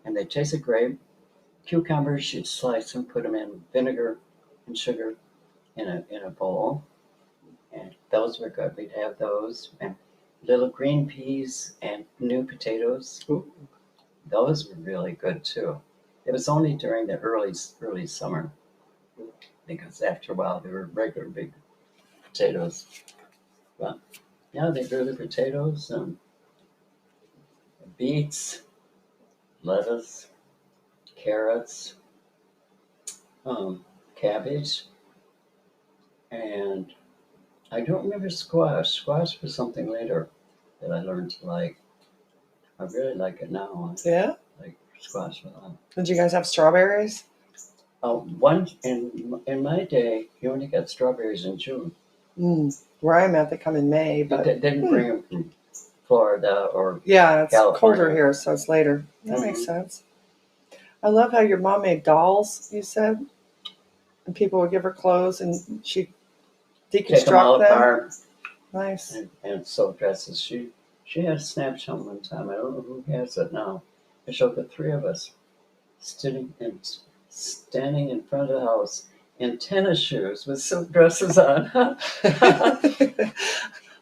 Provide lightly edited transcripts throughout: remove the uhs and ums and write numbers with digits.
and they tasted great. Cucumbers, she'd slice them, put them in vinegar and sugar in a bowl, and those were good. We'd have those, and little green peas and new potatoes. Ooh, those were really good too. It was only during the early summer, because after a while they were regular big potatoes. But yeah, they grew the potatoes and beets, lettuce, carrots, cabbage, and I don't remember squash. Squash was something later that I learned to like. I really like it now. Yeah? I like squash a lot. Did you guys have strawberries? One in my day, you only got strawberries in June. Where I'm at, they come in May, but they didn't bring them from Florida or yeah, it's California. colder here, so it's later. That makes sense. I love how your mom made dolls. You said, and people would give her clothes, and she deconstruct take them all them. apart. Nice. And sew dresses. She had a snapshot one time. I don't know who has it now. It showed the three of us standing in front of the house in tennis shoes with silk dresses on.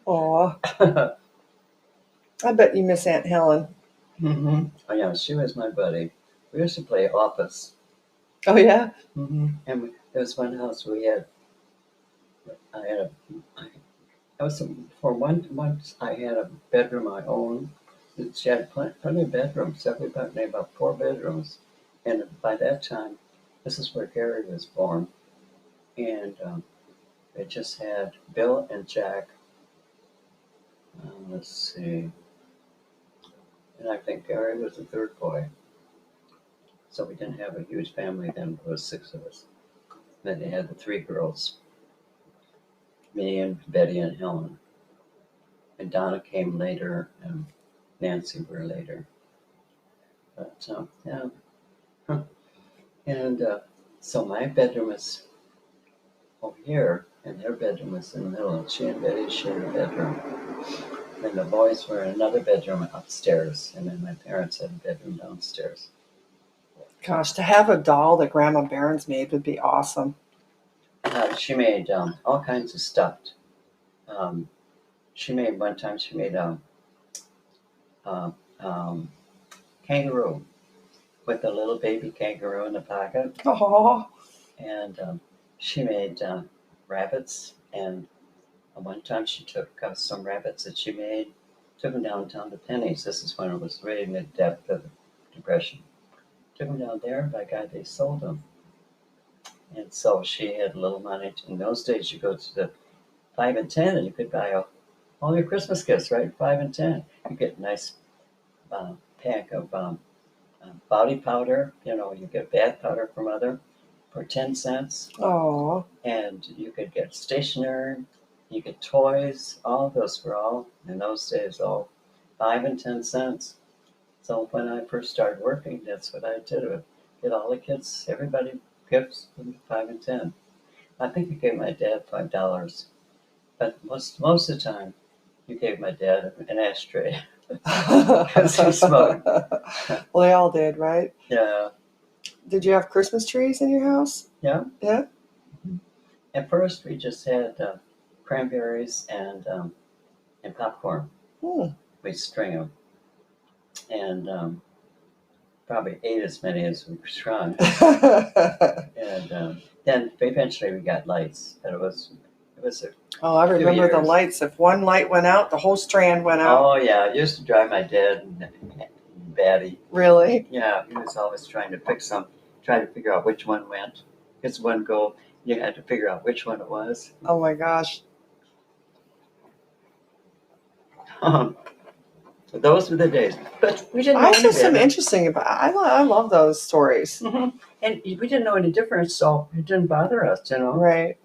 Aw. I bet you miss Aunt Helen. Mm-hmm. Oh yeah, she was my buddy. We used to play Office. Oh yeah. Mm-hmm. And there was one house once I had a bedroom of my own. She had plenty of bedrooms, about 4 bedrooms. And by that time, this is where Gary was born. And it just had Bill and Jack. Let's see. And I think Gary was the third boy. So we didn't have a huge family then. It was 6 of us. Then they had the 3 girls. Me and Betty and Helen. And Donna came later, and Nancy were later. But, yeah. And so my bedroom was over here, and their bedroom was in the middle. And she and Betty shared a bedroom. And the boys were in another bedroom upstairs, and then my parents had a bedroom downstairs. Gosh, to have a doll that Grandma Barrons made would be awesome. She made all kinds of stuff. She made kangaroo with a little baby kangaroo in the pocket. Oh. And she made rabbits. And one time she took some rabbits that she made, took them downtown to Penny's. This is when it was really mid-depth of the Depression. Took them down there, and by God, they sold them. And so she had a little money. In those days, you go to the 5 and 10, and you could buy all your Christmas gifts, right? 5 and 10. You get a nice pack of body powder. You get bath powder for Mother for 10 cents. Oh. And you could get stationery. You get toys. All of those were all, in those days, all 5 and 10 cents. So when I first started working, that's what I did. Get all the kids, everybody, gifts from 5 and 10. I think I gave my dad $5, but most of the time, you gave my dad an ashtray because he smoked. Well, they all did, right? Yeah. Did you have Christmas trees in your house? Yeah. Yeah. At first, we just had cranberries and popcorn. We string them, and probably ate as many as we strung. And then eventually we got lights, but it was I remember the lights. If one light went out, the whole strand went out. Oh yeah, it used to drive my dad batty. Really? Yeah, he was always trying to figure out which one went. Because one go, you had to figure out which one it was. Oh my gosh. Those were the days. But we didn't know I any saw some better. interesting about. I love those stories. Mm-hmm. And we didn't know any difference, so it didn't bother us, Right.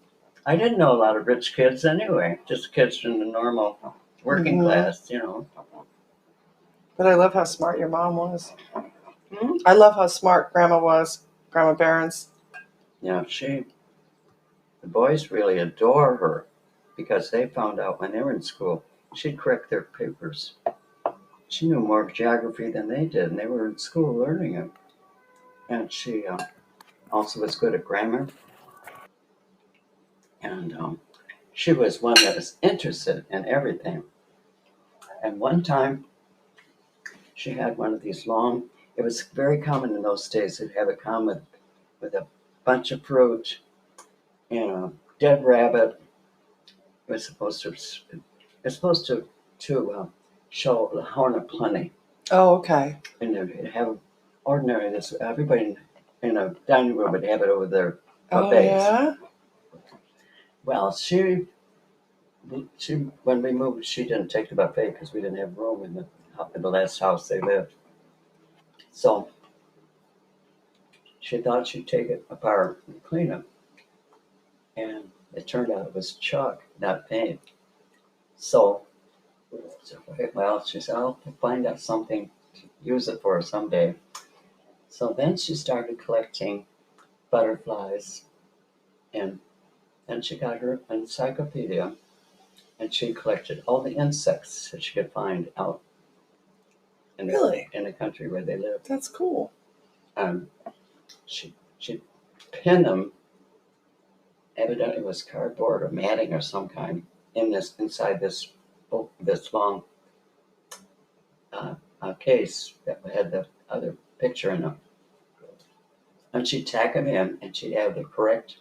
I didn't know a lot of rich kids anyway, just kids from the normal working class, But I love how smart your mom was. Mm-hmm. I love how smart Grandma was, Grandma Barrons. Yeah, the boys really adore her because they found out when they were in school, she'd correct their papers. she knew more geography than they did, and they were in school learning it. And she also was good at grammar. And she was one that was interested in everything. And one time, she had one of these long, it was very common in those days to have it come with a bunch of fruit and a dead rabbit. It was supposed to show the horn of plenty. Oh, okay. And they'd have ordinary, this, everybody in a dining room would have it over their buffets. Yeah? Well, she when we moved, she didn't take the buffet because we didn't have room in the last house they lived. So she thought she'd take it apart and clean it. And it turned out it was chalk, not paint. So, well, she said, I'll find out something to use it for someday. So then she started collecting butterflies, and then she got her encyclopedia, and she collected all the insects that she could find out in the country where they lived. That's cool. She pinned them. Evidently, it was cardboard or matting or some kind inside this long case that had the other picture in it. And she'd tack them in, and she'd have the correct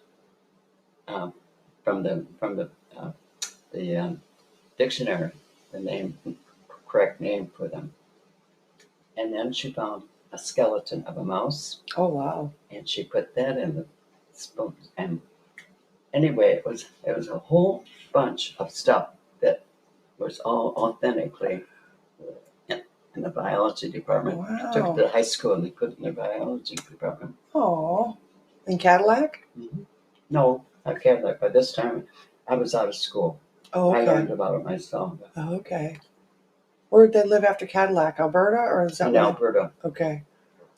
from the dictionary, the correct name for them. And then she found a skeleton of a mouse. Oh, wow. And she put that in the spoon. And anyway, it was a whole bunch of stuff that was all authentically in the biology department. Wow. I took it to high school and they put it in the biology department. Oh, in Cadillac? Mm-hmm. No, not Cadillac. By this time, I was out of school. Oh, okay. I learned about it myself. Oh, okay. Where did they live after Cadillac? Alberta, or is that in Alberta? Okay.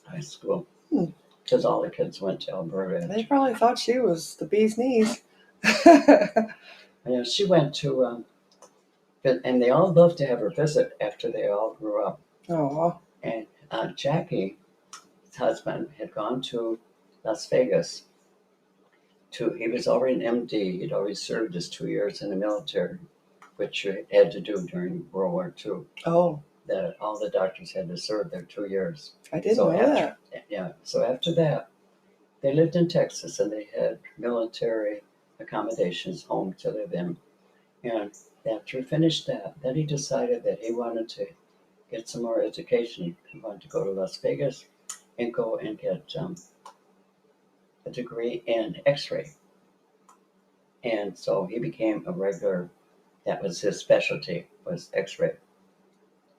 High school. Because all the kids went to Alberta. They probably thought she was the bee's knees. Yeah, she went to, and they all loved to have her visit after they all grew up. Oh. And Jackie's husband had gone to Las Vegas. He was already an MD. He'd already served his 2 years in the military, which you had to do during World War II. Oh. That all the doctors had to serve their 2 years. I didn't know that. Yeah. So after that, they lived in Texas and they had military accommodations, home to live in. And after he finished that, then he decided that he wanted to get some more education. He wanted to go to Las Vegas and go and get a degree in X-ray. And so he became a regular. That was his specialty, was X-ray.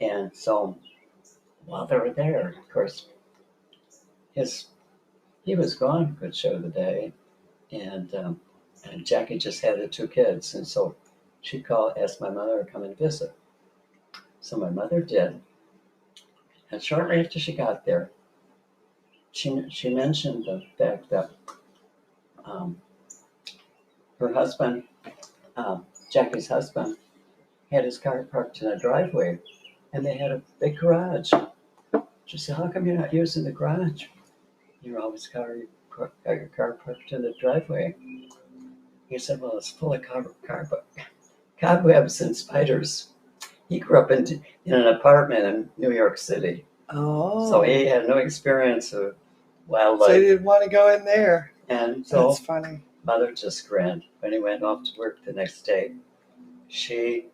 And so while they were there, of course, he was gone a good share of the day, and Jackie just had the 2 kids, and so she asked my mother to come and visit. So my mother did, and shortly after she got there, she mentioned the fact that her husband, Jackie's husband, had his car parked in a driveway, and they had a big garage. She said, "How come you're not using the garage? You're always got your car parked in the driveway." He said, "Well, it's full of cobwebs and spiders." He grew up in an apartment in New York City. Oh. So he had no experience of wildlife. So he didn't want to go in there. And so that's funny. Mother just grinned. When he went off to work the next day, she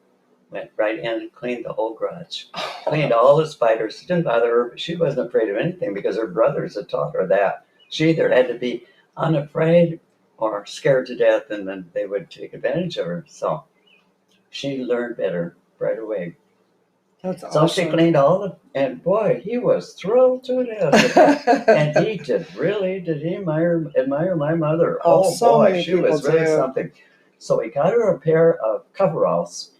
went right in and cleaned the whole garage. Cleaned all the spiders. It didn't bother her. She wasn't afraid of anything because her brothers had taught her that. She either had to be unafraid or scared to death, and then they would take advantage of her. So she learned better right away. That's awesome. So she cleaned and boy, he was thrilled to death. And he did he admire my mother. Oh so boy, many she was really something. So he got her a pair of coveralls.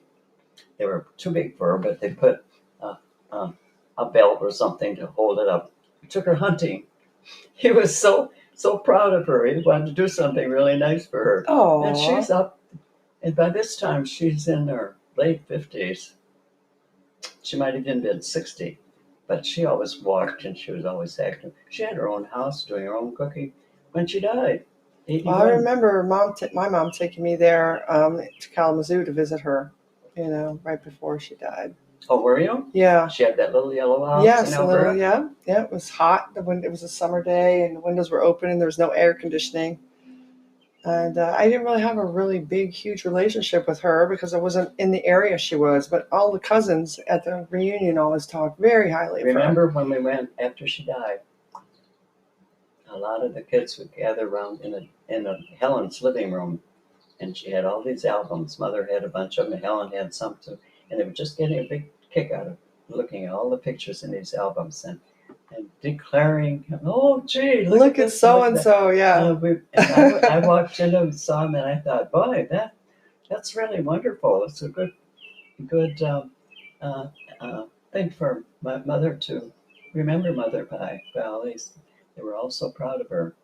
They were too big for her, but they put a belt or something to hold it up. He took her hunting. He was so proud of her. He wanted to do something really nice for her. Oh. And she's up, and by this time she's in her late 50s. She might have even been 60, but she always walked and she was always active. She had her own house, doing her own cooking when she died, Well, I 81. remember my mom taking me there to Kalamazoo to visit her, right before she died. Oh, were you? Yeah. She had that little yellow house Yes, in a little, Alberta? yeah. It was hot. It was a summer day, and the windows were open, and there was no air conditioning. And I didn't really have a really big, huge relationship with her because I wasn't in the area she was. But all the cousins at the reunion always talked very highly of her. Remember when we went after she died? A lot of the kids would gather around in a Helen's living room, and she had all these albums. Mother had a bunch of them, and Helen had some too, and they were just getting a big kick out of looking at all the pictures in these albums and declaring, "Oh, gee, Look at this, so look and that." so, yeah. I walked in and saw them, and I thought, boy, that's really wonderful. It's a good uh, thing for my mother to remember Mother by. Well, they were all so proud of her.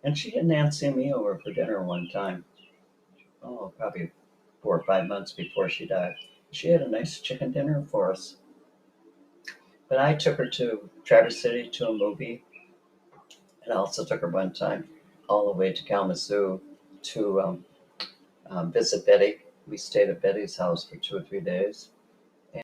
And she had Nancy and me over for dinner one time. Oh, probably 4 or 5 months before she died. She had a nice chicken dinner for us. But I took her to Traverse City to a movie, and I also took her one time all the way to Kalamazoo to visit Betty. We stayed at Betty's house for 2 or 3 days.